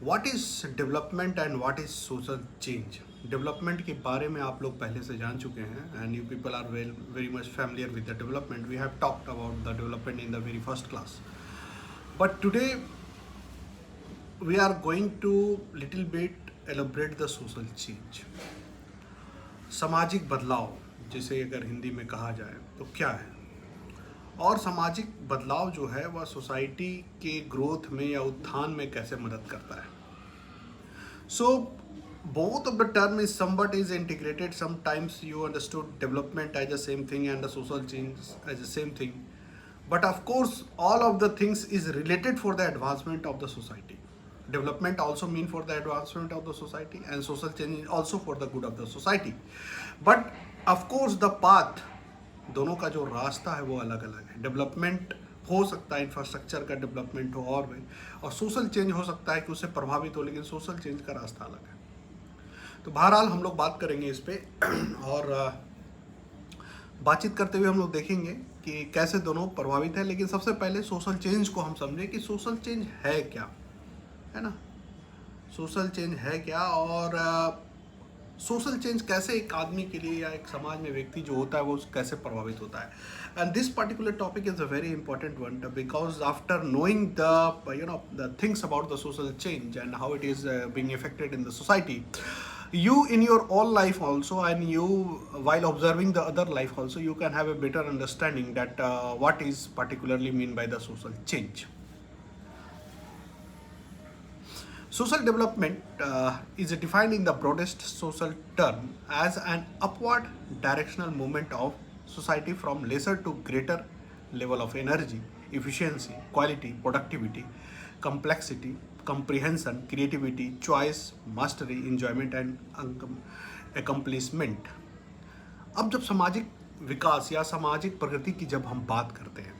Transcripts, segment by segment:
What is development and what is social change. Development के बारे में आप लोग पहले से जान चुके हैं and you people are very much familiar with the development. We have talked about the development in the very first class, but today we are going to little bit elaborate the social change। सामाजिक बदलाव जिसे अगर हिंदी में कहा जाए तो क्या है, और सामाजिक बदलाव जो है वह सोसाइटी के ग्रोथ में या उत्थान में कैसे मदद करता है। सो both of the term is somewhat is integrated. Sometimes you understood development as the same thing and the social change as the same thing, but of course all of the things is related for the advancement of the society. Development also mean for the advancement of the society and social change is also for the good of the society, but of course the path, दोनों का जो रास्ता है वो अलग अलग है। Development हो सकता है इंफ्रास्ट्रक्चर का डेवलपमेंट हो और सोशल चेंज हो सकता है कि उससे प्रभावित हो, लेकिन सोशल चेंज का रास्ता अलग है। तो बहरहाल हम लोग बात करेंगे इस पे और बातचीत करते हुए हम लोग देखेंगे कि कैसे दोनों प्रभावित है। लेकिन सबसे पहले सोशल चेंज को हम समझें कि सोशल चेंज है क्या, है ना। सोशल चेंज है क्या और सोशल चेंज कैसे एक आदमी के लिए या एक समाज में व्यक्ति जो होता है वो कैसे प्रभावित होता है। And this particular topic is a very important one because after knowing the things about the social change and how it is being affected in the society, you in your own life also and you while observing the other life also you can have a better understanding that what is particularly mean by the social change. Social development is defined in the broadest social term as an upward directional movement of society from lesser to greater level of energy, efficiency, quality, productivity, complexity, comprehension, creativity, choice, mastery, enjoyment and accomplishment। अब जब सामाजिक विकास या सामाजिक प्रगति की जब हम बात करते हैं,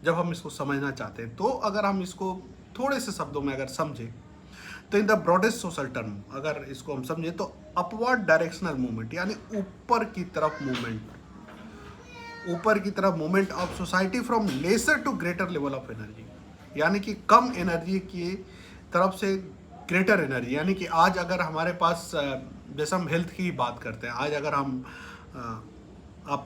जब हम इसको समझना चाहते हैं, तो अगर हम इसको थोड़े से शब्दों में अगर समझें तो in the broadest social term अगर इसको हम समझें तो अपवर्ड डायरेक्शनल मूवमेंट यानी ऊपर की तरफ movement of society from lesser to greater level of energy, यानी कि कम एनर्जी की तरफ से ग्रेटर एनर्जी। यानी कि आज अगर हमारे पास जैसे हम हेल्थ की बात करते हैं, आज अगर हम आप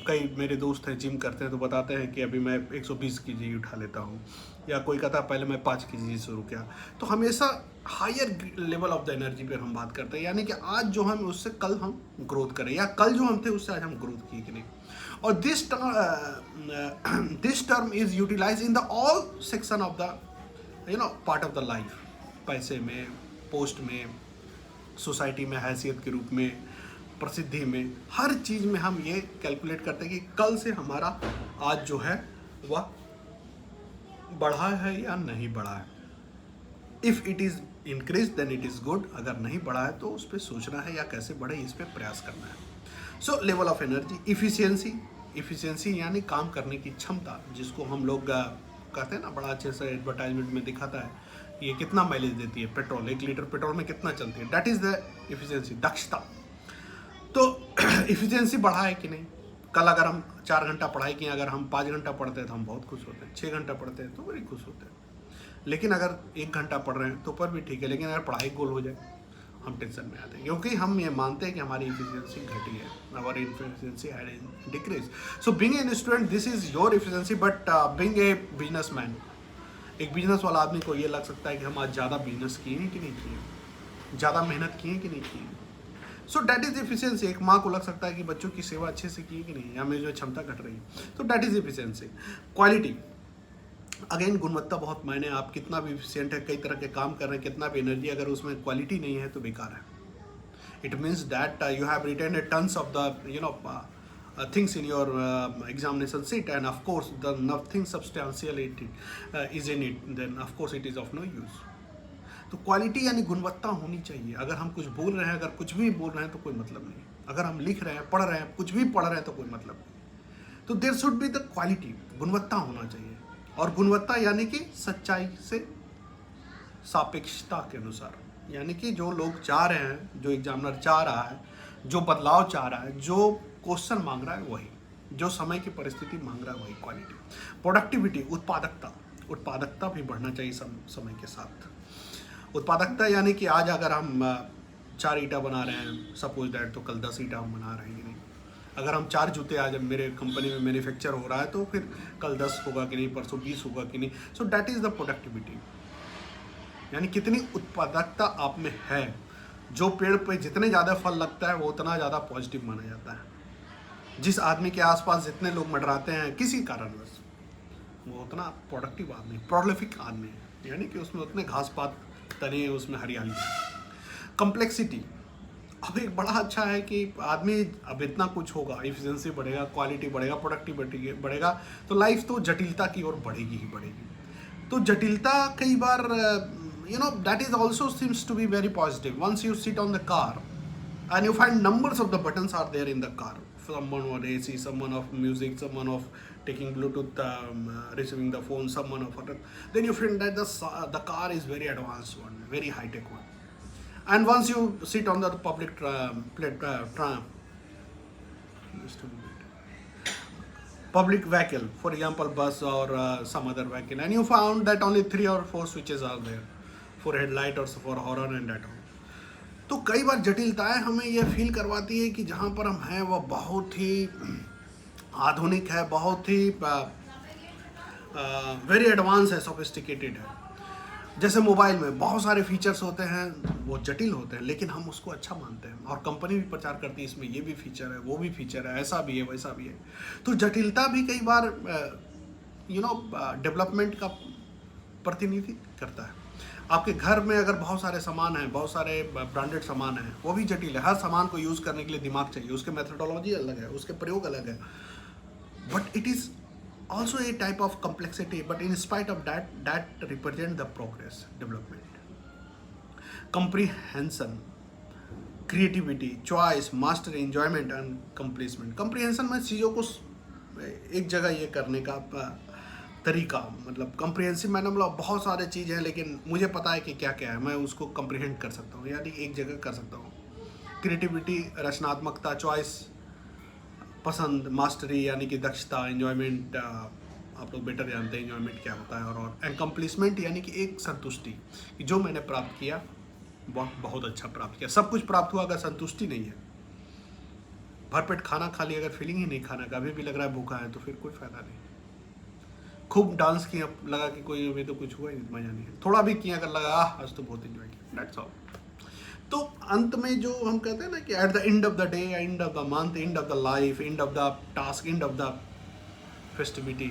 कई मेरे दोस्त हैं जिम करते हैं तो बताते हैं कि अभी मैं 120 kg उठा लेता हूँ, या कोई कहता है पहले मैं 5 kg शुरू किया। तो हमेशा higher level of the energy पर हम बात करते हैं, यानी कि आज जो हम उससे कल हम ग्रोथ करें या कल जो हम थे उससे आज हम ग्रोथ किए कि नहीं। और this term is utilize in the all section of the part of the life. पैसे में, पोस्ट में, सोसाइटी में हैसियत के रूप में, प्रसिद्धि में, हर चीज़ में हम ये कैलकुलेट करते हैं कि कल से हमारा आज जो है वह बढ़ा है या नहीं बढ़ा है। If it is increase then it is good, अगर नहीं बढ़ा है तो उस पर सोचना है या कैसे बढ़े इस पर प्रयास करना है। सो लेवल ऑफ एनर्जी, इफिशियंसी यानी काम करने की क्षमता, जिसको हम लोग कहते हैं ना, बड़ा अच्छे से एडवर्टाइजमेंट में दिखाता है ये कितना माइलेज देती है पेट्रोल, 1 लीटर पेट्रोल में कितना चलती है, दैट इज़ द इफिशियंसी, दक्षता। तो इफिशियंसी बढ़ा है कि नहीं। कल अगर हम 4 घंटा पढ़ाई किए, अगर हम 5 घंटा पढ़ते हैं तो हम बहुत खुश होते हैं, 6 घंटा पढ़ते हैं तो बड़ी खुश होते हैं। लेकिन अगर 1 घंटा पढ़ रहे हैं तो पर भी ठीक है, लेकिन अगर पढ़ाई गोल हो जाए हम टेंशन में आते हैं, क्योंकि हम ये मानते हैं कि हमारी इफिशियंसी घटी है, our efficiency had decrease. So being an student this is your efficiency, but being a businessman, एक बिजनेस वाला आदमी को ये लग सकता है कि हम आज ज़्यादा बिजनेस किए हैं कि नहीं किए, ज़्यादा मेहनत किए कि नहीं किए। So that is efficiency. एक माँ को लग सकता है कि बच्चों की सेवा अच्छे से की कि नहीं, या मेरी जो क्षमता घट रही है, तो that is efficiency. Quality, again गुणवत्ता बहुत मायने, आप कितना भी एफिशिएंट है, कई तरह के काम कर रहे हैं, कितना भी एनर्जी, अगर उसमें क्वालिटी नहीं है तो बेकार है। It means that you have retain A tons of the things in your examination sheet, and of course the nothing substantial is in it, then of course it is of no use। तो quality यानी गुणवत्ता होनी चाहिए। अगर हम कुछ बोल रहे हैं, अगर कुछ भी बोल रहे हैं तो कोई मतलब नहीं, अगर हम लिख रहे हैं, पढ़ रहे हैं, कुछ भी पढ़ रहे हैं तो कोई मतलब नहीं। तो there should be the quality, गुणवत्ता होना चाहिए। और गुणवत्ता यानी कि सच्चाई से सापेक्षता के अनुसार, यानी कि जो लोग चाह रहे हैं, जो एग्जामिनर चाह रहा है, जो बदलाव चाह रहा है, जो क्वेश्चन मांग रहा है वही, जो समय की परिस्थिति मांग रहा है वही क्वालिटी। प्रोडक्टिविटी, उत्पादकता, उत्पादकता भी बढ़ना चाहिए समय के साथ। उत्पादकता यानी कि आज अगर हम 4 ईंटा बना रहे हैं सपोज दैट, तो कल 10 ईंटा हम बना रहे हैं कि नहीं। अगर हम 4 जूते आज मेरे कंपनी में मैन्युफैक्चर हो रहा है तो फिर कल 10 होगा कि नहीं, परसों 20 होगा कि नहीं। So that is the productivity, यानी कितनी उत्पादकता आप में है। जो पेड़ पे जितने ज़्यादा फल लगता है वो उतना ज़्यादा पॉजिटिव माना जाता है। जिस आदमी के आसपास जितने लोग मंडराते हैं किसी कारणवश, वो उतना प्रोडक्टिव आदमी, प्रोलिफिक आदमी है, यानी कि उसमें उतने घास पात तने, उसमें हरियाली है। कम्प्लेक्सिटी, अब एक बड़ा अच्छा है कि आदमी अब इतना कुछ होगा, इफिशिएंसी बढ़ेगा, क्वालिटी बढ़ेगा, प्रोडक्टिविटी बढ़ेगा, तो लाइफ तो जटिलता की ओर बढ़ेगी ही बढ़ेगी। तो जटिलता कई बार that is also seems to be very positive. Once you sit on the car and you find numbers of the buttons are there in the car, someone of AC, someone of music, someone of taking Bluetooth, receiving the phone, someone of then you find that the car is very advanced one, very high tech one. And once you sit on the public tram, public vehicle, for example bus or some other vehicle, and you found that only 3 or 4 switches are there for headlight or for horn and that all. तो कई बार जटिलताएं हमें यह feel करवाती है कि जहाँ पर हम हैं वह बहुत ही आधुनिक है, बहुत ही वेरी एडवांस है, सोफिस्टिकेटेड है। जैसे मोबाइल में बहुत सारे फीचर्स होते हैं, वो जटिल होते हैं, लेकिन हम उसको अच्छा मानते हैं और कंपनी भी प्रचार करती है इसमें ये भी फीचर है, वो भी फीचर है, ऐसा भी है, वैसा भी है। तो जटिलता भी कई बार डेवलपमेंट का प्रतिनिधित्व करता है। आपके घर में अगर बहुत सारे सामान हैं, बहुत सारे ब्रांडेड सामान हैं, वो भी जटिल है। हर सामान को यूज़ करने के लिए दिमाग चाहिए, उसके मेथोडोलॉजी अलग है, उसके प्रयोग अलग है, but it is also a type of complexity, but in spite of that represent the progress, development, comprehension, creativity, choice, mastery, enjoyment and completion. comprehension में चीज़ों को एक जगह ये करने का तरीका, मतलब comprehensive मैंने मतलब बहुत सारे चीज़ हैं लेकिन मुझे पता है कि क्या क्या है, मैं उसको comprehend कर सकता हूँ, यानी एक जगह कर सकता हूँ। क्रिएटिविटी, रचनात्मकता, चॉइस, पसंद, मास्टरी यानी कि दक्षता, एंजॉयमेंट, आप लोग बेटर जानते हैं एंजॉयमेंट क्या होता है, और एनकम्प्लिशमेंट यानी कि एक संतुष्टि कि जो मैंने प्राप्त किया वह बहुत अच्छा प्राप्त किया। सब कुछ प्राप्त हुआ, अगर संतुष्टि नहीं है, भरपेट खाना खा लिया, अगर फीलिंग ही नहीं खाना का, अभी भी लग रहा है भूखा है, तो फिर कोई फायदा नहीं। खूब डांस किया, लगा कि कोई अभी तो कुछ हुआ ही मज़ा नहीं है, थोड़ा भी किया अगर लगा आज तो बहुत इन्जॉय किया, दैट्स ऑल। तो अंत में जो हम कहते हैं ना कि at the end of the day, end of the month, end of the life, end of the task, end of the festivity,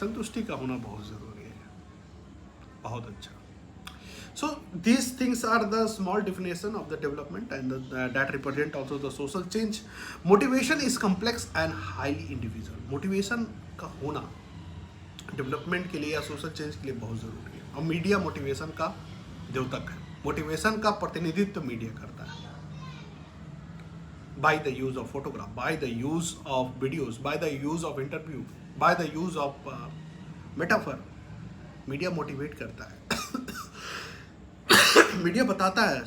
संतुष्टि का होना बहुत ज़रूरी है, बहुत अच्छा। So these things are the small definition of the development and that represent also the social change. Motivation is complex and highly individual. Motivation का होना डेवलपमेंट के लिए या सोशल चेंज के लिए बहुत ज़रूरी है, और मीडिया मोटिवेशन का द्योतक है। मोटिवेशन का प्रतिनिधित्व मीडिया करता है, by the use of photograph, by the use of videos, by the use of interview, by the use of metaphor, media motivate करता है। मीडिया बताता है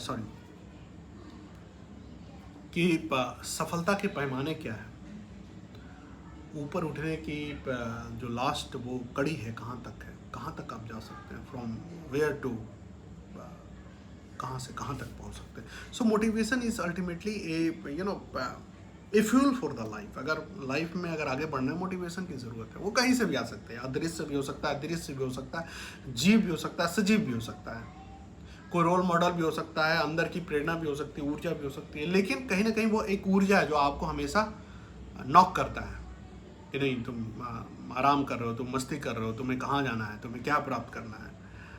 कि सफलता के पैमाने क्या है, ऊपर उठने की जो लास्ट वो कड़ी है, कहाँ तक है, कहाँ तक आप जा सकते हैं, फ्रॉम वेयर टू, कहाँ से कहाँ तक पहुँच सकते हैं। सो motivation is ultimately a fuel for the life. अगर लाइफ में अगर आगे बढ़ना है, मोटिवेशन की ज़रूरत है। वो कहीं से भी आ सकते हैं, अदृश्य से भी हो सकता है, दृश्य से भी हो सकता है, जीव भी हो सकता है, सजीव भी हो सकता है, कोई रोल मॉडल भी हो सकता है, अंदर की प्रेरणा भी हो सकती है, ऊर्जा भी हो सकती है। लेकिन कहीं ना कहीं वो एक ऊर्जा है जो आपको हमेशा नॉक करता है कि नहीं, तुम आराम कर रहे हो, तुम मस्ती कर रहे हो, तुम्हें कहाँ जाना है, तुम्हें क्या प्राप्त करना है,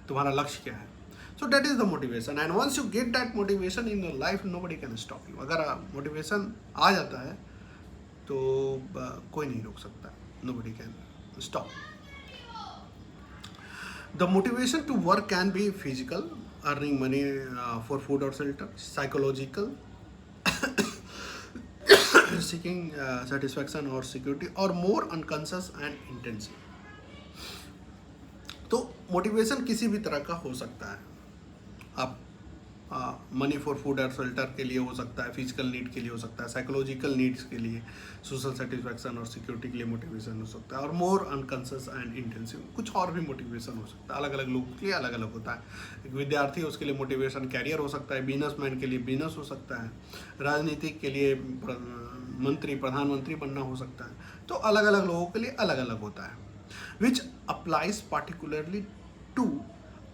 तुम्हारा लक्ष्य क्या है। So that is the motivation, and once you get that motivation in your life, nobody can stop you. अगर motivation आ जाता है तो कोई नहीं रोक सकता, nobody can stop. The motivation to work can be physical, earning money for food or shelter, psychological, seeking satisfaction or security, or more unconscious and intensive. तो motivation किसी भी तरह का हो सकता है। आप मनी फॉर फूड और शेल्टर के लिए हो सकता है, फिजिकल नीड के लिए हो सकता है, साइकोलॉजिकल नीड्स के लिए, सोशल सेटिस्फैक्शन और सिक्योरिटी के लिए मोटिवेशन हो सकता है, और मोर अनकॉन्शियस एंड इंटेंसिव कुछ और भी मोटिवेशन हो सकता है। अलग अलग लोगों के लिए अलग अलग होता है। एक विद्यार्थी है उसके लिए मोटिवेशन कैरियर हो सकता है, बिजनेसमैन के लिए बिजनेस हो सकता है, राजनीतिक के लिए मंत्री प्रधानमंत्री बनना हो सकता है। तो अलग अलग लोगों के लिए अलग अलग होता है, which applies particularly to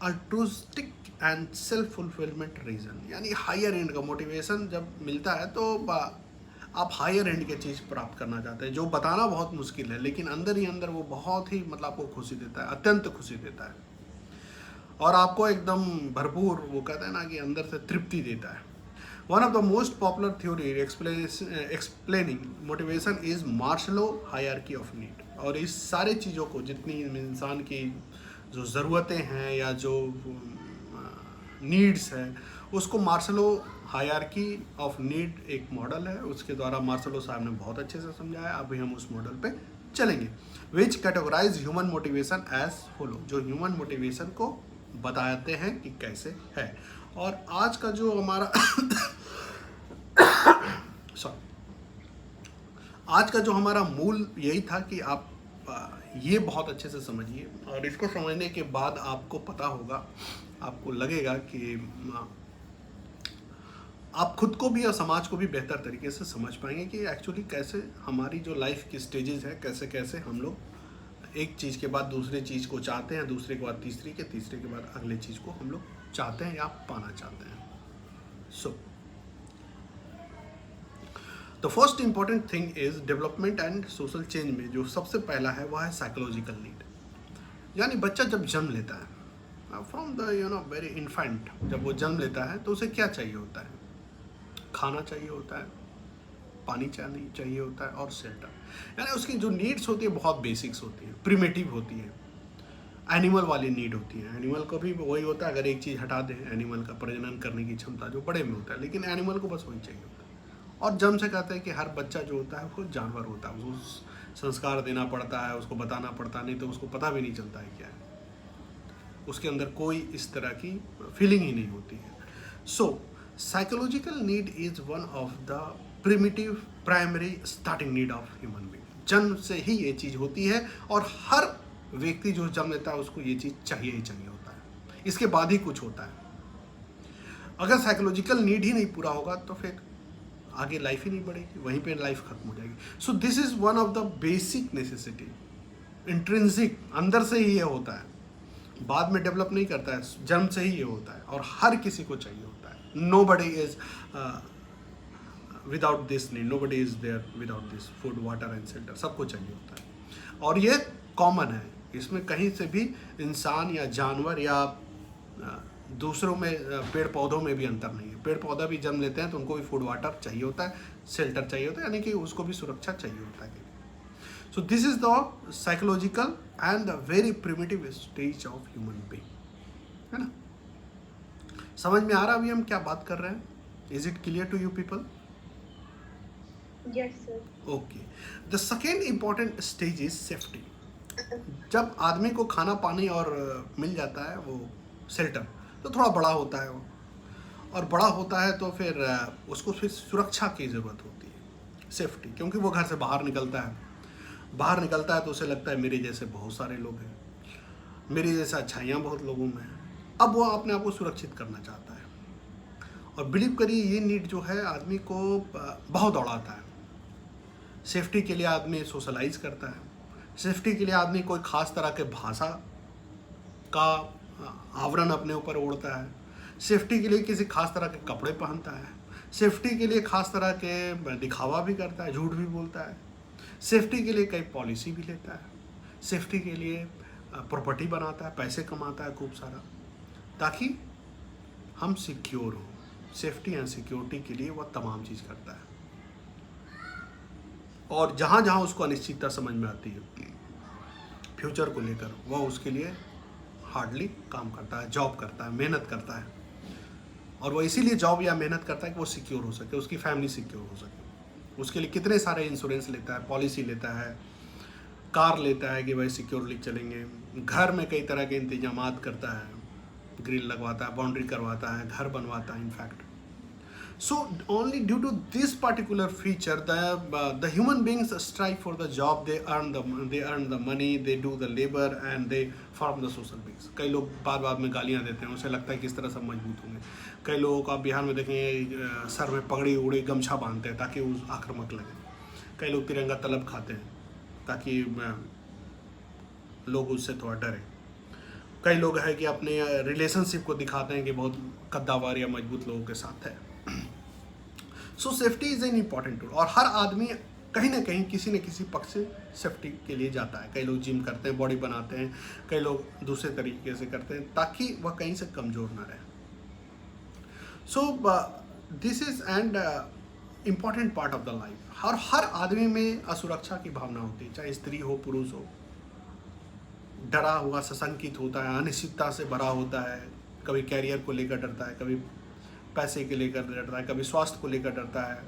altruistic and self fulfilment reason. यानी हायर एंड का मोटिवेशन जब मिलता है तो आप हायर एंड की चीज़ प्राप्त करना चाहते हैं, जो बताना बहुत मुश्किल है, लेकिन अंदर ही अंदर वो बहुत ही मतलब आपको खुशी देता है, अत्यंत खुशी देता है, और आपको एकदम भरपूर वो कहते हैं ना कि अंदर से तृप्ति देता है। One of the most popular theory explaining motivation is Maslow hierarchy of need. और इस सारे चीज़ों को जितनी इंसान की जो ज़रूरतें हैं या जो नीड्स है, उसको मार्शलो हायरार्की ऑफ नीड एक मॉडल है, उसके द्वारा मार्शलो साहब ने बहुत अच्छे से समझाया। अभी हम उस मॉडल पे चलेंगे, which categorize human motivation as follow, जो ह्यूमन मोटिवेशन को बताते हैं कि कैसे है। और आज का जो हमारा आज का जो हमारा मूल यही था कि आप ये बहुत अच्छे से समझिए, और इसको समझने के बाद आपको पता होगा, आपको लगेगा कि आप खुद को भी और समाज को भी बेहतर तरीके से समझ पाएंगे कि एक्चुअली कैसे हमारी जो लाइफ की स्टेजेस है, कैसे कैसे हम लोग एक चीज़ के बाद दूसरे चीज़ को चाहते हैं, दूसरे के बाद तीसरी के, तीसरे के बाद अगले चीज़ को हम लोग चाहते हैं या पाना चाहते हैं। So the first important thing is development and social change में जो सबसे पहला है वह है साइकोलॉजिकल नीड। यानी बच्चा जब जन्म लेता है, फ्रॉम द वेरी इन्फेंट, जब वो जन्म लेता है तो उसे क्या चाहिए होता है? खाना चाहिए होता है, पानी चाहिए होता है, और शेल्टर। यानी उसकी जो नीड्स होती है बहुत बेसिक्स होती है, प्रिमिटिव होती है, एनिमल वाली नीड होती है। एनिमल को भी वही होता है, अगर एक चीज़ हटा दें, एनिमल का प्रजनन करने की क्षमता जो बड़े में होता है, लेकिन एनिमल को बस वही चाहिए होता है। और जन्म से कहते हैं कि हर बच्चा जो होता है वो जानवर होता है, उसको संस्कार देना पड़ता है, उसको बताना पड़ता है, नहीं तो उसको पता भी नहीं चलता है क्या है, उसके अंदर कोई इस तरह की फीलिंग ही नहीं होती है। So psychological need is one of the primitive primary starting need of human being. जन्म से ही ये चीज़ होती है, और हर व्यक्ति जो जन्म लेता है उसको ये चीज़ चाहिए ही चाहिए होता है, इसके बाद ही कुछ होता है। अगर साइकोलॉजिकल नीड ही नहीं पूरा होगा तो फिर आगे लाइफ ही नहीं बढ़ेगी, वहीं पे लाइफ खत्म हो जाएगी। So this is one of the basic necessity, intrinsic, अंदर से ही ये होता है, बाद में डेवलप नहीं करता है, जन्म से ही ये होता है, और हर किसी को चाहिए होता है। Nobody is without this need, nobody is there without this food water and shelter, सबको चाहिए होता है, और ये कॉमन है। इसमें कहीं से भी इंसान या जानवर या दूसरों में, पेड़ पौधों में भी अंतर नहीं है। पेड़ पौधा भी जन्म लेते हैं तो उनको भी फूड वाटर चाहिए होता है, शेल्टर चाहिए होता है, यानी कि उसको भी सुरक्षा चाहिए होता है। So this is the psychological and the very primitive stage of human being, है ना? समझ में आ रहा अभी हम क्या बात कर रहे हैं? Is it clear to you people? Yes sir. Okay, the second important stage is safety. जब आदमी को खाना पानी और मिल जाता है, वो शेल्टर, तो थोड़ा बड़ा होता है वो, और बड़ा होता है तो फिर उसको फिर सुरक्षा की ज़रूरत होती है, सेफ्टी, क्योंकि वो घर से बाहर निकलता है तो उसे लगता है मेरे जैसे बहुत सारे लोग हैं, मेरी जैसे अच्छाइयाँ बहुत लोगों में हैं। अब वो अपने आप को सुरक्षित करना चाहता है, और बिलीव करिए ये नीड जो है आदमी को बहुत दौड़ाता है। सेफ्टी के लिए आदमी सोशलाइज करता है, सेफ्टी के लिए आदमी कोई ख़ास तरह के भाषा का आवरण अपने ऊपर ओढ़ता है, सेफ्टी के लिए किसी खास तरह के कपड़े पहनता है, सेफ्टी के लिए खास तरह के दिखावा भी करता है, झूठ भी बोलता है, सेफ्टी के लिए कई पॉलिसी भी लेता है, सेफ्टी के लिए प्रॉपर्टी बनाता है, पैसे कमाता है खूब सारा, ताकि हम सिक्योर हों। सेफ्टी एंड सिक्योरिटी के लिए वह तमाम चीज़ करता है, और जहाँ जहाँ उसको अनिश्चितता समझ में आती है फ्यूचर को लेकर, वह उसके लिए हार्डली काम करता है, जॉब करता है, मेहनत करता है, और वो इसीलिए जॉब या मेहनत करता है कि वो सिक्योर हो सके, उसकी फैमिली सिक्योर हो सके। उसके लिए कितने सारे इंश्योरेंस लेता है, पॉलिसी लेता है, कार लेता है कि भाई सिक्योरली चलेंगे, घर में कई तरह के इंतजामात करता है, ग्रिल लगवाता है, बाउंड्री करवाता है, घर बनवाता है in fact. So only due to this particular feature, the human beings strive for the job. They earn the money. They do the labor and they form the social beings. कई लोग बार में गालियाँ देते हैं, उसे लगता है किस तरह सब मजबूत होंगे. कई लोगों को आप बिहार में देखेंगे सर में पगड़ी उड़ी गमछा बांधते हैं ताकि वो आक्रामक लगे. कई लोग तिरंगा तलब खाते हैं ताकि लोग उससे थोड़ा डरें. कई लोग हैं कि अपने रिलेशनशिप को दिखाते हैं कि बहुत कद्दावर या मजबूत लोगों के साथ है. सो safety is an important tool, और हर आदमी कहीं ना कहीं किसी न किसी पक्ष से सेफ्टी के लिए जाता है. कई लोग जिम करते हैं, बॉडी बनाते हैं, कई लोग दूसरे तरीके से करते हैं ताकि वह कहीं से कमज़ोर ना रहे. So this is and important part of the life. और हर आदमी में असुरक्षा की भावना होती है, चाहे स्त्री हो पुरुष हो. डरा हुआ सशंकित होता है, अनिश्चितता से भरा होता है. कभी कैरियर को लेकर डरता है, कभी पैसे के लेकर डरता है, कभी स्वास्थ्य को लेकर डरता है.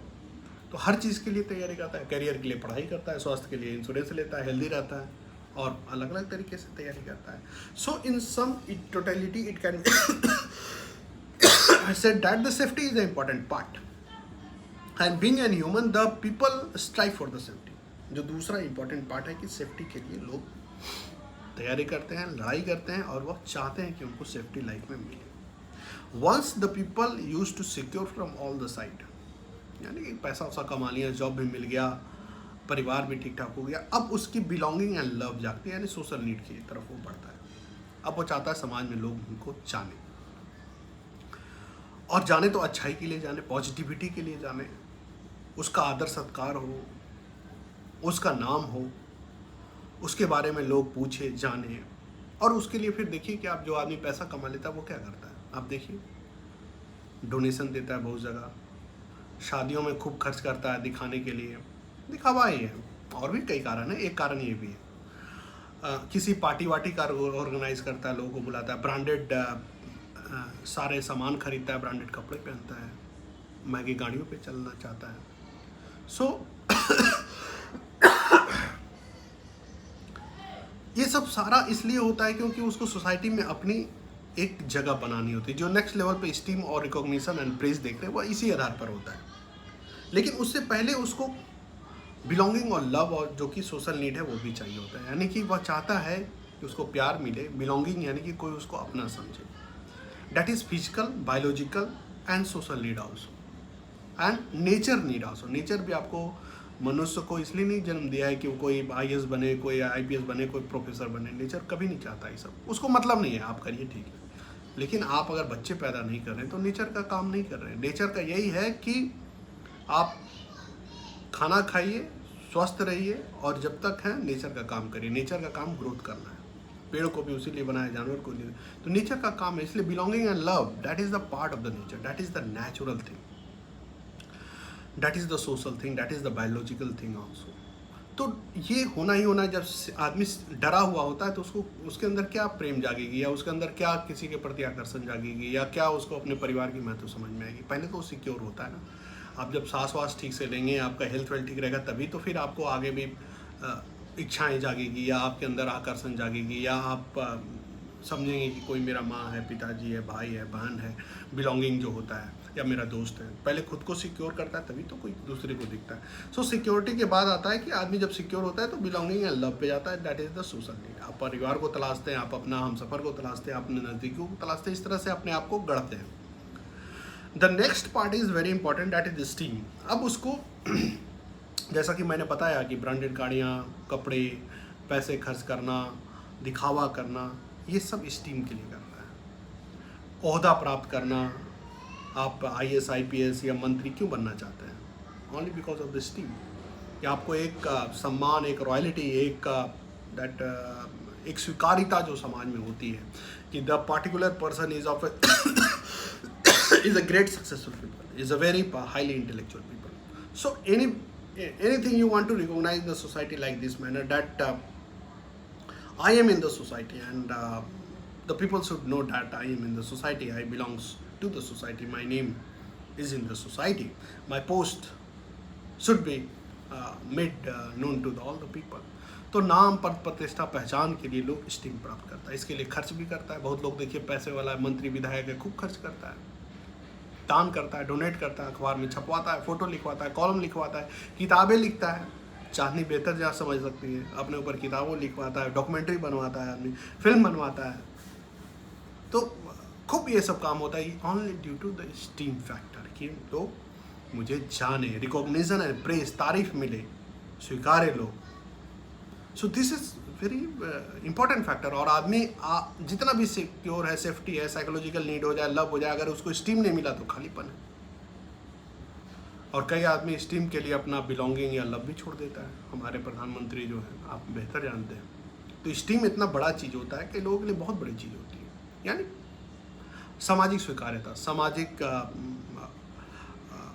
तो हर चीज़ के लिए तैयारी करता है. कैरियर के लिए पढ़ाई करता है, स्वास्थ्य के लिए इंश्योरेंस लेता है, हेल्दी रहता है, और अलग अलग तरीके से तैयारी करता है. So in sum totality it can said that the safety is an important part, and being a human the people strive for the safety. जो दूसरा important part है कि सेफ्टी के लिए लोग तैयारी करते हैं, लड़ाई करते हैं, और वह चाहते हैं कि उनको सेफ्टी लाइफ में मिले. Once the people used to secure from all the side, यानी कि पैसा वैसा कमा लिया, जॉब भी मिल गया, परिवार भी ठीक ठाक हो गया, अब उसकी बिलोंगिंग एंड लव जागती है, यानी सोशल नीड की तरफ वो बढ़ता है. अब वो चाहता है समाज में लोग उनको जाने, और जाने तो अच्छाई के लिए जाने, पॉजिटिविटी के लिए जाने, उसका आदर सत्कार हो, उसका नाम हो, उसके बारे में लोग पूछे जाने. और उसके लिए फिर देखिए कि आप जो आदमी पैसा कमा लेता है वो क्या करता है. आप देखिए डोनेशन देता है बहुत जगह, शादियों में खूब खर्च करता है दिखाने के लिए, दिखावा ही है. और भी कई कारण है, एक कारण ये भी है किसी पार्टी वार्टी का ऑर्गेनाइज करता है, लोगों को बुलाता है, ब्रांडेड सारे सामान खरीदता है, ब्रांडेड कपड़े पहनता है, महंगी गाड़ियों पे चलना चाहता है. सो ये सब सारा इसलिए होता है क्योंकि उसको सोसाइटी में अपनी एक जगह बनानी होती है. जो नेक्स्ट लेवल पे स्टीम और रिकॉग्निशन एंड प्रेज देख रहे हैं वह इसी आधार पर होता है. लेकिन उससे पहले उसको बिलोंगिंग और लव, और जो कि सोशल नीड है, वो भी चाहिए होता है. यानी कि वह चाहता है कि उसको प्यार मिले. बिलोंगिंग यानी कि कोई उसको अपना समझे. That is physical, biological and social need also, and nature need also. Nature भी आपको, मनुष्य को इसलिए नहीं जन्म दिया है कि वो कोई IAS बने, कोई IPS बने, कोई प्रोफेसर बने. नेचर कभी नहीं चाहता ये सब, उसको मतलब नहीं है. आप करिए ठीक है, लेकिन आप अगर बच्चे पैदा नहीं कर रहे हैं तो नेचर का काम नहीं कर रहे हैं. नेचर का यही है कि आप खाना खाइए, स्वस्थ रहिए, और जब तक है नेचर का काम करिए. नेचर का काम ग्रोथ करना है. पेड़ को भी उसी लिए बनाया, जानवर को लिए. तो नेचर का काम है. इसलिए belonging and love, that is the part of the nature, that is the natural thing, that is the social thing, that is the biological thing also. तो ये होना ही होना है. जब आदमी डरा हुआ होता है तो उसको, उसके अंदर क्या प्रेम जागेगी, या उसके अंदर क्या किसी के प्रति आकर्षण जागेगी, या क्या उसको अपने परिवार की महत्व समझ में आएगी. पहले तो वो सिक्योर होता है ना. आप जब सांस वास ठीक से लेंगे, आपका हेल्थ वेल्थ ठीक रहेगा, तभी तो फिर आपको आगे भी इच्छाएं जागेगी, या आपके अंदर आकर्षण जागेगी, या आप समझेंगे कि कोई मेरा माँ है, पिताजी है, भाई है, बहन है. बिलोंगिंग जो होता है, या मेरा दोस्त है. पहले खुद को सिक्योर करता है तभी तो कोई दूसरे को दिखता है. सो सिक्योरिटी के बाद आता है कि आदमी जब सिक्योर होता है तो बिलोंगिंग एंड लव पे जाता है. That is the social need. आप परिवार को तलाशते हैं, आप अपना हमसफ़र को तलाशते हैं, अपने नज़दीकियों को तलाशते हैं. इस तरह से अपने आप को गढ़ते हैं. The next part is very important, that is steam. अब उसको जैसा कि मैंने बताया कि ब्रांडेड गाड़ियाँ, कपड़े, पैसे खर्च करना, दिखावा करना, ये सब स्टीम के लिए करता है. ओहदा प्राप्त करना. आप IAS IPS या मंत्री क्यों बनना चाहते हैं? Only because of the steam. कि आपको एक सम्मान, एक रॉयल्टी, एक दैट एक स्वीकारिता जो समाज में होती है कि the particular person is of is a great successful people, is a very highly intellectual people. So anything you want to recognize in the society like this manner, that I am in the society, and the people should know that I am in the society, I belongs to the society, my name is in the society, my post should be made known to all the people. तो नाम, पद, प्रतिष्ठा, पहचान के लिए लोग steam प्राप्त करता है, इसके लिए खर्च भी करता है। बहुत लोग देखिए पैसे वाला है, मंत्री विधायक है, खूब खर्च करता है, दान करता है, डोनेट करता है, अखबार में छपवाता है, फोटो लिखवाता है, कॉलम लिखवाता है, किताबें लिखता है, चांदनी बेहतर जहाँ समझ सकती है, अपने ऊपर किताबों लिखवाता है, डॉक्यूमेंट्री बनवाता है, आदमी फिल्म बनवाता है। तो खूब ये सब काम होता है only due to the esteem factor, कि लोग मुझे जाने, रिकॉग्निशन एंड प्रेज, तारीफ मिले, स्वीकारे लोग। So this is very important factor. और आदमी जितना भी सिक्योर है, सेफ्टी है, साइकोलॉजिकल नीड हो जाए, लव हो जाए, अगर उसको स्टीम नहीं मिला तो खालीपन है। और कई आदमी स्टीम के लिए अपना बिलोंगिंग या लव भी छोड़ देता है। हमारे प्रधानमंत्री जो है, आप बेहतर जानते हैं। तो स्टीम इतना बड़ा चीज़ होता है कि लोगों के लिए बहुत बड़ी चीज़ होती है, यानी सामाजिक स्वीकार्यता, सामाजिक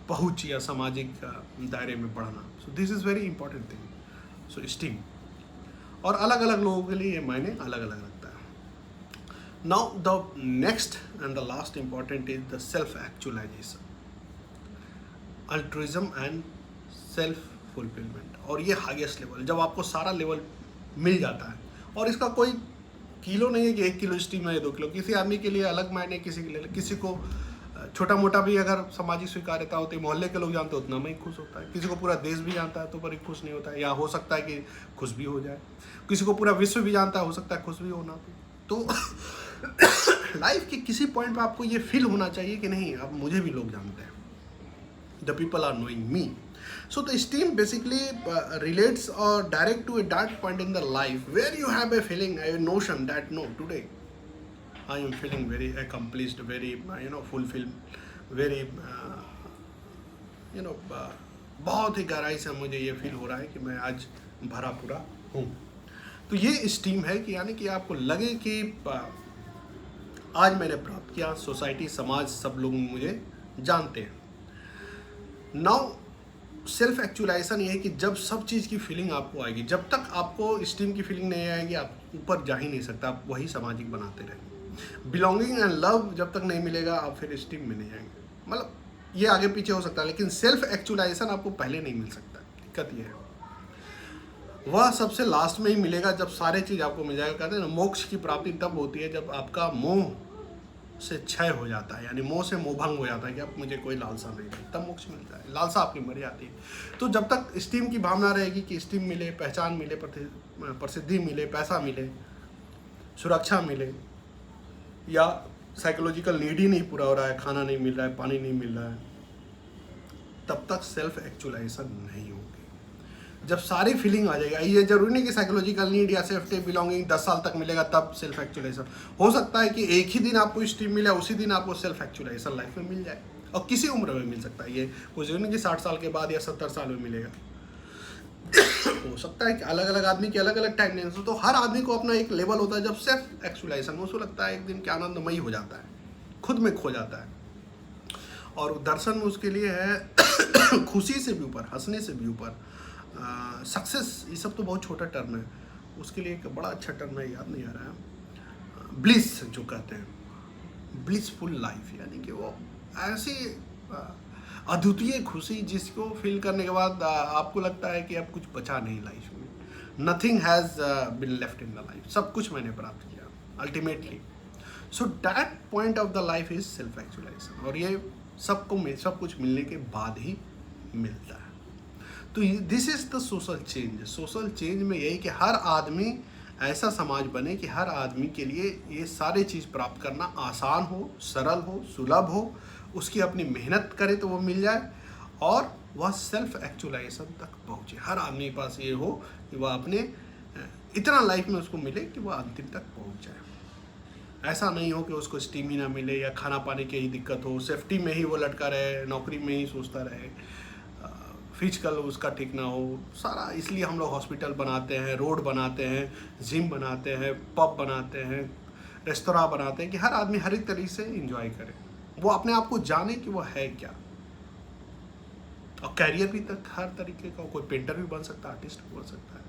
पहुँच या सामाजिक दायरे में बढ़ना। So this is very important thing. So steam, और अलग अलग लोगों के लिए ये मायने अलग अलग रखता है। Now the next and the last important is the self actualization, altruism and self fulfillment. और ये हाईएस्ट लेवल, जब आपको सारा लेवल मिल जाता है, और इसका कोई किलो नहीं है कि 1 किलो स्टीम है या 2 किलो, किसी आदमी के लिए अलग मायने, किसी के लिए, किसी को छोटा मोटा भी अगर सामाजिक स्वीकार्यता होती है, मोहल्ले के लोग जानते हैं, उतना में ही खुश होता है। किसी को पूरा देश भी जानता है तो पर ही खुश नहीं होता है, या हो सकता है कि खुश भी हो जाए। किसी को पूरा विश्व भी जानता है, हो सकता है खुश भी होना। तो लाइफ के किसी पॉइंट पे आपको ये फील होना चाहिए कि नहीं, अब मुझे भी लोग जानते हैं, the people are knowing me. So the esteem basically relates or direct to a that point in the life where you have a feeling, a notion that no, today I am feeling very accomplished, very fulfilled, very बहुत ही गहराई से मुझे ये feel हो रहा है कि मैं आज भरा पूरा हूँ। तो ये स्टीम है कि यानी कि आपको लगे कि आज मैंने प्राप्त किया, सोसाइटी, समाज, सब लोग मुझे जानते हैं। नाउ सेल्फ एक्चुअलाइजेशन ये है कि जब सब चीज़ की फीलिंग आपको आएगी, जब तक आपको स्टीम की फीलिंग नहीं आएगी आप ऊपर जा ही नहीं सकता, आप वही सामाजिक बनाते रहेंगे। बिलोंगिंग एंड लव जब तक नहीं मिलेगा आप फिर स्टीम में नहीं आएंगे। मतलब ये आगे पीछे हो सकता है, लेकिन सेल्फ एक्चुअलाइजेशन आपको पहले नहीं मिल सकता। दिक्कत ये है, वह सबसे लास्ट में ही मिलेगा जब सारे चीज़ आपको मिल जाएगा। कहते हैं ना, मोक्ष की प्राप्ति तब होती है जब आपका मोह से क्षय हो जाता है, यानी मोह से मोहभंग हो जाता है कि अब मुझे कोई लालसा नहीं है, तब मोक्ष मिलता है, लालसा आपकी मर जाती है। तो जब तक स्टीम की भावना रहेगी कि स्टीम मिले, पहचान मिले, प्रसिद्धि मिले, पैसा मिले, सुरक्षा मिले, या साइकोलॉजिकल नीड ही नहीं पूरा हो रहा है, खाना नहीं मिल रहा है, पानी नहीं मिल रहा है, तब तक सेल्फ एक्चुअलाइजेशन नहीं होगी। जब सारी फीलिंग आ जाएगा, ये जरूरी नहीं कि साइकोलॉजिकल नीड या सेफ्टी, बिलोंगिंग 10 साल तक मिलेगा तब सेल्फ एक्चुअलाइजेशन। हो सकता है कि एक ही दिन आपको स्टीम मिले, उसी दिन आपको सेल्फ एक्चुअलाइजेशन लाइफ में मिल जाए, और किसी उम्र में मिल सकता है। ये कोई जरूरी नहीं कि 60 साल के बाद या 70 साल में मिलेगा। हो सकता है कि अलग अलग आदमी के अलग अलग टाइम लेंस हो। तो हर आदमी को अपना एक लेवल होता है जब सेल्फ एक्चुअलाइजेशन उसको लगता है एक दिन के आनंदमयी हो जाता है, खुद में खो जाता है। और दर्शन उसके लिए है खुशी से भी ऊपर, हंसने से भी ऊपर, सक्सेस, ये सब तो बहुत छोटा टर्म है, उसके लिए एक बड़ा अच्छा टर्म है, याद नहीं आ रहा है, ब्लिस जो कहते हैं, ब्लिसफुल लाइफ, यानी कि वो ऐसी अद्वितीय खुशी जिसको फील करने के बाद आपको लगता है कि अब कुछ बचा नहीं लाइफ में, nothing has been left in the life, सब कुछ मैंने प्राप्त किया ultimately. So that point of the life is self actualization, और ये सब कुछ मिलने के बाद ही मिलता है। तो this is the social change. Social change में यही कि हर आदमी ऐसा समाज बने कि हर आदमी के लिए ये सारे चीज़ प्राप्त करना आसान हो, सरल हो, सुलभ हो, उसकी अपनी मेहनत करे तो वो मिल जाए, और वह सेल्फ एक्चुअलाइजेशन तक पहुँचे। हर आदमी के पास ये हो कि वह अपने इतना लाइफ में उसको मिले कि वह अंतिम तक पहुँच जाए। ऐसा नहीं हो कि उसको स्टीम ही ना मिले, या खाना पाने की ही दिक्कत हो, सेफ्टी में ही वो लटका रहे, नौकरी में ही सोचता रहे, फिजिकल उसका ठीक ना हो सारा। इसलिए हम लोग हॉस्पिटल बनाते हैं, रोड बनाते हैं, जिम बनाते हैं, पब बनाते हैं, रेस्तोरां बनाते हैं, कि हर आदमी हर एक तरीके से एंजॉय करे, वो अपने आप को जाने कि वो है क्या। और कैरियर भी तक हर तरीके का, कोई पेंटर भी बन सकता है, आर्टिस्ट भी बन सकता है,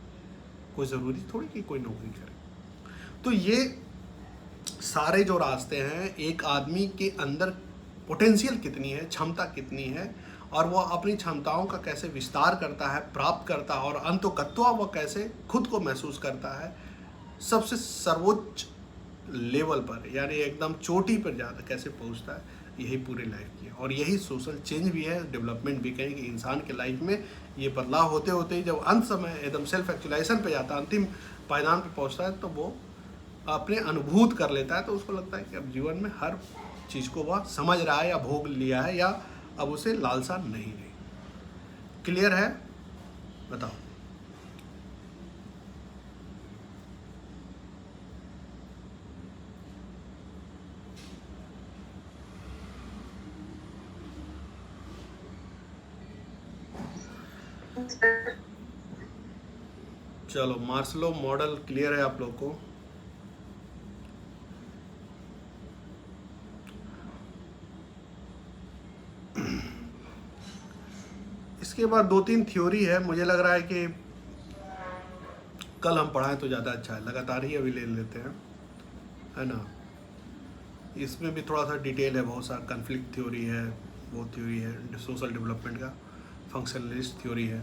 कोई ज़रूरी थोड़ी कि कोई नौकरी करे। तो ये सारे जो रास्ते हैं, एक आदमी के अंदर पोटेंशियल कितनी है, क्षमता कितनी है, और वो अपनी क्षमताओं का कैसे विस्तार करता है, प्राप्त करता है, और अंततः वो कैसे खुद को महसूस करता है सबसे सर्वोच्च लेवल पर, यानी एकदम चोटी पर ज़्यादा कैसे पहुंचता है, यही पूरी लाइफ की है। और यही सोशल चेंज भी है, डेवलपमेंट भी कहें कि इंसान के लाइफ में ये बदलाव होते होते ही जब अंत समय एकदम सेल्फ एक्चुअलाइजेशन पे जाता है, अंतिम पायदान पे पहुंचता है, तो वो अपने अनुभूत कर लेता है, तो उसको लगता है कि अब जीवन में हर चीज़ को वह समझ रहा है या भोग लिया है, या अब उसे लालसा नहीं रही। क्लियर है? बताओ। चलो, मार्सलो मॉडल क्लियर है आप लोग को? इसके बाद 2-3 थ्योरी है, मुझे लग रहा है कि कल हम पढ़ाएं तो ज़्यादा अच्छा है, लगातार ही अभी ले लेते हैं, है ना। इसमें भी थोड़ा सा डिटेल है, बहुत सारा कन्फ्लिक्ट थ्योरी है, वो थ्योरी है सोशल डेवलपमेंट का, फंक्शनलिस्ट थ्योरी है,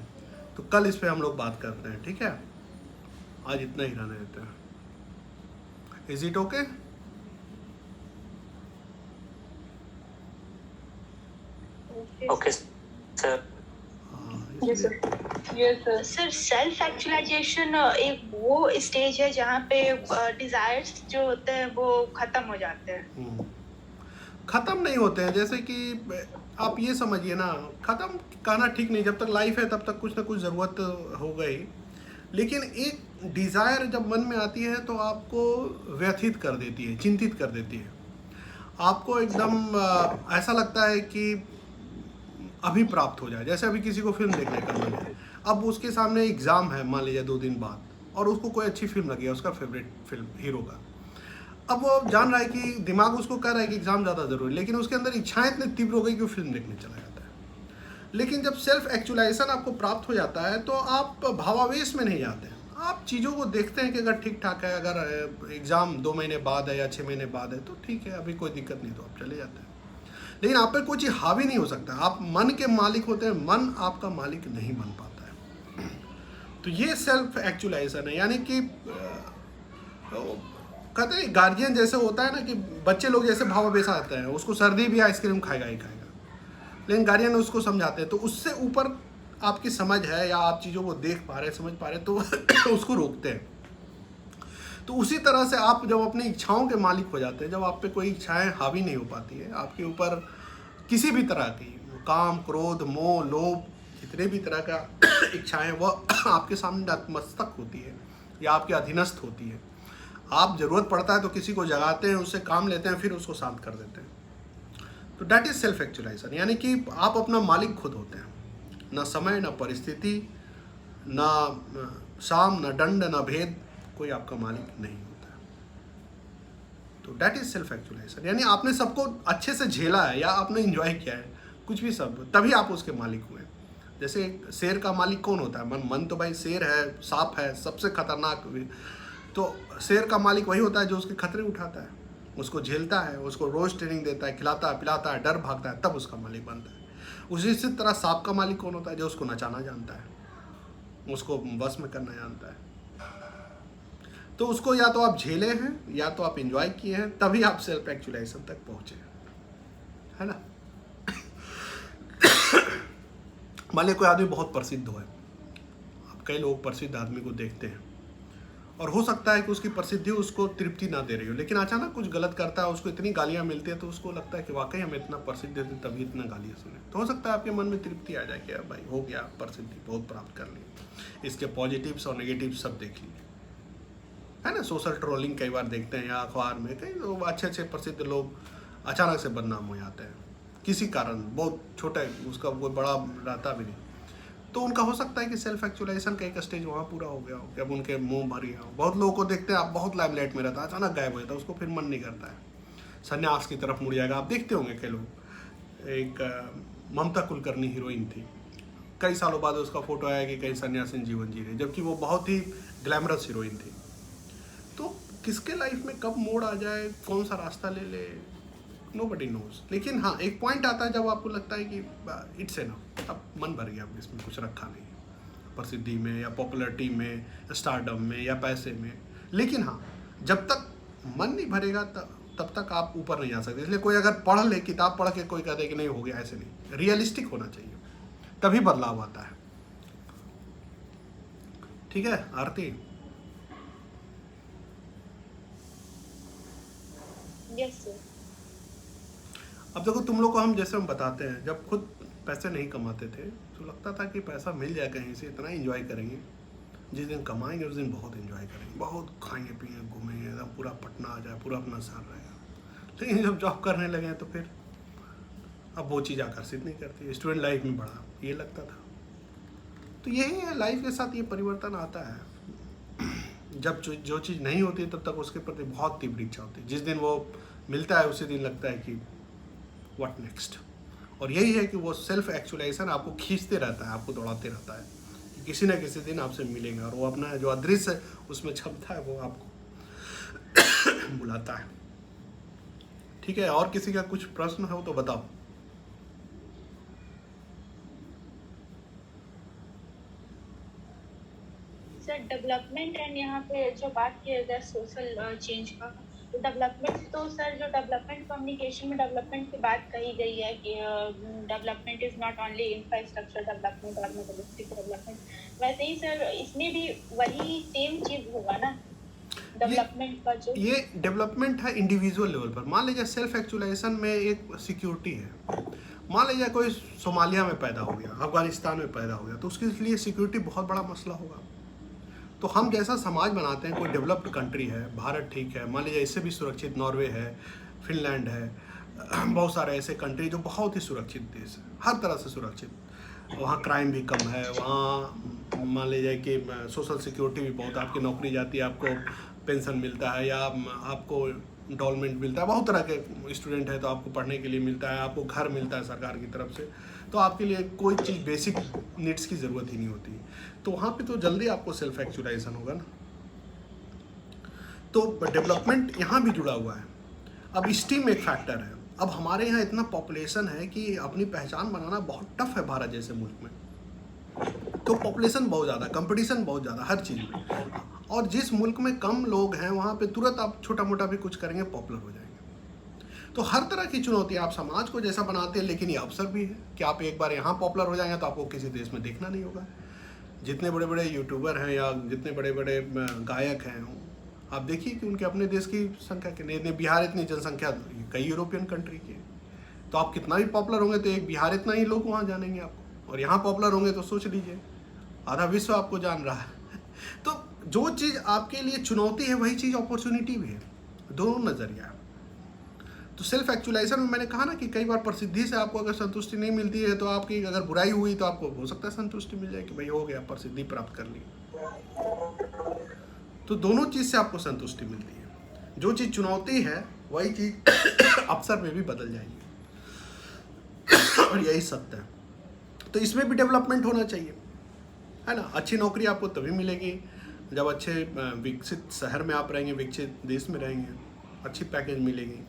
तो कल इस पे हम लोग बात करते हैं, ठीक है। आज इतना ही रहने देते हैं। Is it okay? Okay sir. Sir self actualization एक वो स्टेज है जहाँ पे डिजायर्स जो होते हैं वो खत्म हो जाते हैं। ख़त्म नहीं होते हैं, जैसे कि आप ये समझिए ना, ख़त्म कहना ठीक नहीं, जब तक लाइफ है तब तक कुछ ना कुछ ज़रूरत हो गई, लेकिन एक डिज़ायर जब मन में आती है तो आपको व्यथित कर देती है, चिंतित कर देती है, आपको एकदम ऐसा लगता है कि अभी प्राप्त हो जाए। जैसे अभी किसी को फिल्म देखने का मन है, अब उसके सामने एग्ज़ाम है मान लीजिए 2 दिन बाद, और उसको कोई अच्छी फिल्म लगी है, उसका फेवरेट फिल्म हीरो का, अब वो जान रहा है कि दिमाग उसको कह रहा है कि एग्ज़ाम ज़्यादा ज़रूरी, लेकिन उसके अंदर इच्छाएं इतनी तीव्र हो गई कि वो फिल्म देखने चला जाता है। लेकिन जब सेल्फ एक्चुअलाइजेशन आपको प्राप्त हो जाता है तो आप भावावेश में नहीं जाते हैं, आप चीज़ों को देखते हैं कि अगर ठीक ठाक है, अगर एग्ज़ाम 2 महीने बाद है या 6 महीने बाद है तो ठीक है, अभी कोई दिक्कत नहीं, तो आप चले जाते हैं। लेकिन आप पे कोई चीज़ हावी नहीं हो सकता, आप मन के मालिक होते हैं, मन आपका मालिक नहीं बन पाता है। तो ये सेल्फ एक्चुअलाइजेशन है, यानी कि कहते हैं गार्जियन जैसे होता है ना, कि बच्चे लोग जैसे भावावेश आते हैं, उसको सर्दी भी आइसक्रीम खाएगा ही खाएगा, लेकिन गार्जियन उसको समझाते हैं, तो उससे ऊपर आपकी समझ है या आप चीज़ों को देख पा रहे, समझ पा रहे, तो उसको रोकते हैं। तो उसी तरह से आप जब अपनी इच्छाओं के मालिक हो जाते हैं, जब आप पे कोई इच्छाएं हावी नहीं हो पाती है आपके ऊपर, किसी भी तरह की काम, क्रोध, मोह, लोभ, जितने भी तरह का इच्छाएं वह आपके सामने नतमस्तक होती है या आपके अधीनस्थ होती है। आप ज़रूरत पड़ता है तो किसी को जगाते हैं, उससे काम लेते हैं, फिर उसको शांत कर देते हैं। तो डैट इज़ सेल्फ एक्चुअलाइजेशन, यानी कि आप अपना मालिक खुद होते हैं, ना समय, ना परिस्थिति, ना साम, ना दंड, ना भेद, कोई आपका मालिक नहीं होता। तो डैट इज़ सेल्फ एक्चुअलाइजेशन, यानी आपने सबको अच्छे से झेला है या आपने इंजॉय किया है, कुछ भी सब, तभी आप उसके मालिक हुए। जैसे शेर का मालिक कौन होता है? मन तो भाई शेर है, सांप है, सबसे खतरनाक, तो शेर का मालिक वही होता है जो उसके खतरे उठाता है, उसको झेलता है, उसको रोज ट्रेनिंग देता है, खिलाता है, पिलाता है, डर भागता है, तब उसका मालिक बनता है। उसी तरह सांप का मालिक कौन होता है? जो उसको नचाना जानता है, उसको वश में करना जानता है। तो उसको या तो आप झेले हैं या तो आप इंजॉय किए हैं, तभी आप सेल्फ एक्चुअलाइजेशन तक पहुंचे, है ना। मान लीजिए कोई आदमी बहुत प्रसिद्ध हो है, आप कई लोग प्रसिद्ध आदमी को देखते हैं और हो सकता है कि उसकी प्रसिद्धि उसको तृप्ति ना दे रही हो, लेकिन अचानक कुछ गलत करता है, उसको इतनी गालियां मिलती है, तो उसको लगता है कि वाकई हम इतना प्रसिद्ध थे तभी इतना गालियां सुने। तो हो सकता है आपके मन में तृप्ति आ जाए कि अब भाई हो गया, प्रसिद्धि बहुत प्राप्त कर ली, इसके पॉजिटिव्स और नेगेटिव्स सब देख लिए, है ना। सोशल ट्रोलिंग कई बार देखते हैं या अखबार में, कई लोग अच्छे अच्छे प्रसिद्ध लोग अचानक से बदनाम हो जाते हैं किसी कारण, बहुत छोटा उसका कोई बड़ा रहता भी नहीं, तो उनका हो सकता है कि सेल्फ एक्चुअलाइजेशन का एक स्टेज वहाँ पूरा हो गया हो, कि अब उनके मुंह भर गया हो। बहुत लोगों को देखते हैं आप, बहुत लाइमलाइट में रहता है, अचानक गायब हो जाता है, उसको फिर मन नहीं करता है, संन्यास की तरफ मुड़ जाएगा। आप देखते होंगे कई लोग, एक ममता कुलकर्णी हीरोइन थी, कई सालों बाद उसका फोटो आया कि कई सन्यासीन जीवन जी रहे, जबकि वो बहुत ही ग्लैमरस हीरोइन थी। तो किसके लाइफ में कब मोड़ आ जाए, कौन सा रास्ता ले ले, नोबडी नोज। लेकिन हाँ, एक पॉइंट आता है जब आपको लगता है कि इट्स एनफ, अब मन भर गया, अब इसमें कुछ रखा नहीं है, प्रसिद्धि में या पॉपुलरिटी में, स्टारडम में या पैसे में। लेकिन हाँ, जब तक मन नहीं भरेगा तब तक आप ऊपर नहीं आ सकते। इसलिए कोई अगर पढ़ ले, किताब पढ़ के कोई कहते कि नहीं हो गया, ऐसे नहीं, रियलिस्टिक होना चाहिए, तभी बदलाव आता है। ठीक है आरती? Yes sir. अब देखो, तुम लोग को हम जैसे हम बताते हैं, जब खुद पैसे नहीं कमाते थे तो लगता था कि पैसा मिल जाए कहीं से, इतना एंजॉय करेंगे, जिस दिन कमाएंगे उस दिन बहुत एंजॉय करेंगे, बहुत खाएंगे पिएंगे घूमेंगे, एकदम पूरा पटना आ जाए, पूरा अपना सार रहेगा। लेकिन जब जॉब करने लगे तो फिर अब वो चीज़ आकर्षित नहीं करती। स्टूडेंट लाइफ में बड़ा ये लगता था। तो यही है, लाइफ के साथ ये परिवर्तन आता है। जब जो चीज़ नहीं होती तब तक उसके प्रति बहुत तीव्र इच्छा होती है, जिस दिन वो मिलता है उसी दिन लगता है कि व्हाट नेक्स्ट। और यही है कि वो सेल्फ एक्चुअलाइजेशन आपको खींचते रहता है, आपको दौड़ाते रहता है कि किसी न किसी दिन आपसे मिलेंगे, और वो अपना जो अदृश्य है उसमें छपता है, वो आपको बुलाता है। ठीक है, और किसी का कुछ प्रश्न हो तो बताओ। सर डेवलपमेंट एंड यहाँ पे जो बात किया गया सोशल चेंज का, तो डेवलपमेंट, तो सर जो डेवलपमेंट कम्युनिकेशन में डेवलपमेंट की बात कही गई है कि development is not only infrastructure development और मेटलिस्टिक डेवलपमेंट, वैसे ही सर इसमें भी वही सेम चीज होगा ना डेवलपमेंट का? जो ये डेवलपमेंट है इंडिविजुअल लेवल पर। मान लीजिए सेल्फ एक्चुअलाइजेशन में एक सिक्योरिटी है, मान लीजिए कोई सोमालिया में पैदा हो गया, अफगानिस्तान में पैदा हो गया, तो उसके लिए सिक्योरिटी बहुत बड़ा मसला होगा। तो हम जैसा समाज बनाते हैं, कोई डेवलप्ड कंट्री है, भारत ठीक है, मान लीजिए इससे भी सुरक्षित नॉर्वे है, फिनलैंड है, बहुत सारे ऐसे कंट्री जो बहुत ही सुरक्षित देश है, हर तरह से सुरक्षित, वहाँ क्राइम भी कम है, वहाँ मान लीजिए कि सोशल सिक्योरिटी भी बहुत, आपकी नौकरी जाती है, आपको पेंशन मिलता है या आपको इंस्टॉलमेंट मिलता है, बहुत तरह के स्टूडेंट है तो आपको पढ़ने के लिए मिलता है, आपको घर मिलता है सरकार की तरफ से, तो आपके लिए कोई चीज़ बेसिक नीड्स की ज़रूरत ही नहीं होती। तो वहाँ पे तो जल्दी आपको सेल्फ एक्चुअलाइजेशन होगा ना। तो डेवलपमेंट यहाँ भी जुड़ा हुआ है। अब स्टीम एक फैक्टर है। अब हमारे यहाँ इतना पॉपुलेशन है कि अपनी पहचान बनाना बहुत टफ है भारत जैसे मुल्क में। तो पॉपुलेशन बहुत ज़्यादा, कंपटीशन बहुत ज़्यादा हर चीज़ में, और जिस मुल्क में कम लोग हैं वहाँ पे तुरंत आप छोटा मोटा भी कुछ करेंगे पॉपुलर हो जाएंगे। तो हर तरह की चुनौती, आप समाज को जैसा बनाते हैं, लेकिन ये अवसर भी है कि आप एक बार यहाँ पॉपुलर हो जाएंगे तो आपको किसी देश में देखना नहीं होगा। जितने बड़े बड़े यूट्यूबर हैं या जितने बड़े बड़े गायक हैं, आप देखिए कि उनके अपने देश की संख्या कितनी, बिहार इतनी जनसंख्या कई यूरोपियन कंट्री की है, तो आप कितना भी पॉपुलर होंगे तो एक बिहार इतना ही लोग वहाँ जानेंगे आपको, और यहाँ पॉपुलर होंगे तो सोच लीजिए आधा विश्व आपको जान रहा है। तो जो चीज़ आपके लिए चुनौती है वही चीज़ अपॉर्चुनिटी भी है, दोनों नज़रिया। तो सेल्फ एक्चुअलाइजेशन में मैंने कहा ना कि कई बार प्रसिद्धि से आपको अगर संतुष्टि नहीं मिलती है, तो आपकी अगर बुराई हुई तो आपको हो सकता है संतुष्टि मिल जाए कि भाई हो गया, प्रसिद्धि प्राप्त कर ली। तो दोनों चीज़ से आपको संतुष्टि मिलती है। जो चीज़ चुनौती है वही चीज़ अवसर में भी बदल जाएगी, और यही सत्य है। तो इसमें भी डेवलपमेंट होना चाहिए, है ना। अच्छी नौकरी आपको तभी मिलेगी जब अच्छे विकसित शहर में आप रहेंगे, विकसित देश में रहेंगे, अच्छी पैकेज मिलेगी,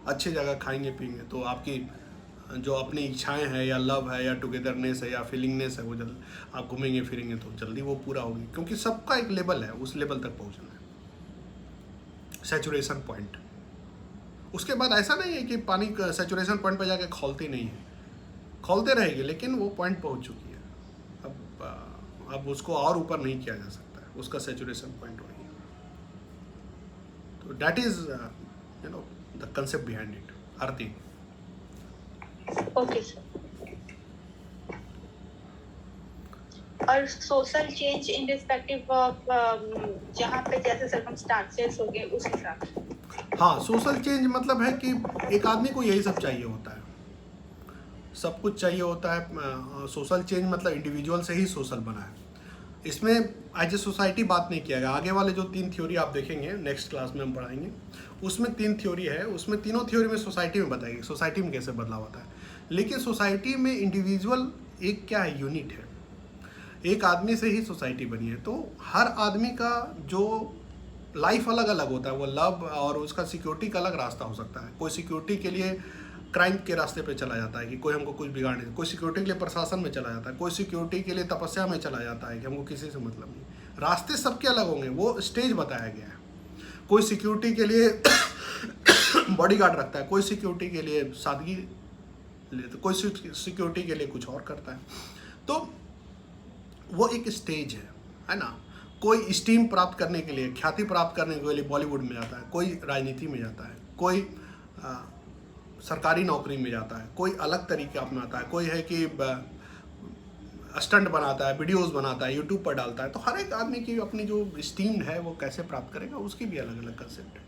अच्छी जगह खाएंगे पिएंगे, तो आपकी जो अपनी इच्छाएं हैं या लव है या टुगेदरनेस है या फीलिंगनेस है, वो जल्द आप घूमेंगे फिरेंगे तो जल्दी वो पूरा होगी, क्योंकि सबका एक लेवल है, उस लेवल तक पहुंचना है, सैचुरेशन पॉइंट। उसके बाद ऐसा नहीं है कि पानी सैचुरेशन पॉइंट पर जाके खौलती नहीं है, खौलते रहेगी, लेकिन वो पॉइंट पहुंच चुकी है। अब उसको और ऊपर नहीं किया जा सकता है, उसका सैचुरेशन पॉइंट वही है। तो that is you know the concept behind it. Aarti? Okay sir. और social change in respective of जहाँ पे जैसे सर्कमस्टांसेस हो गए उस हिसाब से। हाँ, सोशल चेंज मतलब है कि एक आदमी को यही सब चाहिए होता है, सब कुछ चाहिए होता है। सोशल चेंज मतलब इंडिविजुअल से ही सोशल बना है। इसमें एज ए सोसाइटी बात नहीं किया गया। आगे वाले जो 3 थ्योरी आप देखेंगे नेक्स्ट क्लास में हम पढ़ाएंगे, उसमें 3 थ्योरी है, उसमें तीनों थ्योरी में सोसाइटी में बताएगी सोसाइटी में कैसे बदलाव होता है। लेकिन सोसाइटी में इंडिविजुअल एक क्या है, यूनिट है, एक आदमी से ही सोसाइटी बनी है। तो हर आदमी का जो लाइफ अलग अलग होता है, वो लव और उसका सिक्योरिटी का अलग रास्ता हो सकता है। कोई सिक्योरिटी के लिए क्राइम के रास्ते पे चला जाता है कि कोई हमको कुछ बिगाड़ने, कोई सिक्योरिटी के लिए प्रशासन में चला जाता है, कोई सिक्योरिटी के लिए तपस्या में चला जाता है कि हमको किसी से मतलब नहीं। रास्ते सबके अलग होंगे, वो स्टेज बताया गया है। कोई सिक्योरिटी के लिए बॉडीगार्ड रखता है, कोई सिक्योरिटी के लिए सादगी ले, तो कोई सिक्योरिटी के लिए कुछ और करता है। तो वो एक स्टेज है ना। कोई स्टीम प्राप्त करने के लिए, ख्याति प्राप्त करने के लिए बॉलीवुड में जाता है, कोई राजनीति में जाता है, कोई सरकारी नौकरी में जाता है, कोई अलग तरीके अपनाता है, कोई है कि स्टंट बनाता है, वीडियोस बनाता है, यूट्यूब पर डालता है। तो हर एक आदमी की अपनी जो स्टीम है वो कैसे प्राप्त करेगा, उसकी भी अलग अलग कंसेप्ट है।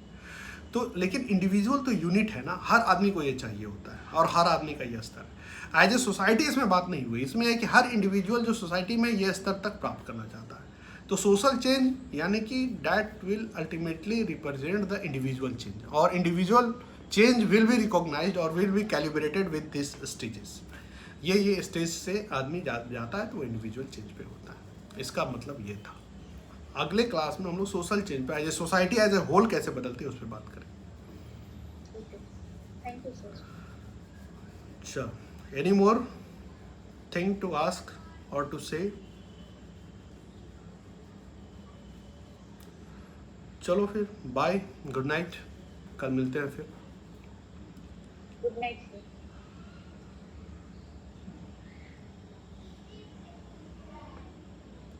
तो लेकिन इंडिविजुअल तो यूनिट है ना, हर आदमी को ये चाहिए होता है और हर आदमी का ये स्तर है। एज ए सोसाइटी इसमें बात नहीं हुई, इसमें है कि हर इंडिविजुअल जो सोसाइटी में ये स्तर तक प्राप्त करना चाहता है। तो सोशल चेंज यानी कि that will ultimately represent the individual change, और individual change will be recognised और will be calibrated with this stages. ये स्टेज से आदमी जाता है तो वो इंडिविजुअल चेंज पे होता है। इसका मतलब ये था। अगले क्लास में हम लोग सोशल चेंज पे, as a society as a whole कैसे बदलती है उस पर बात करें। Thank you sir. अच्छा, any more thing to ask or to say? चलो फिर बाय, गुड नाइट, कल मिलते हैं फिर। Good night sir.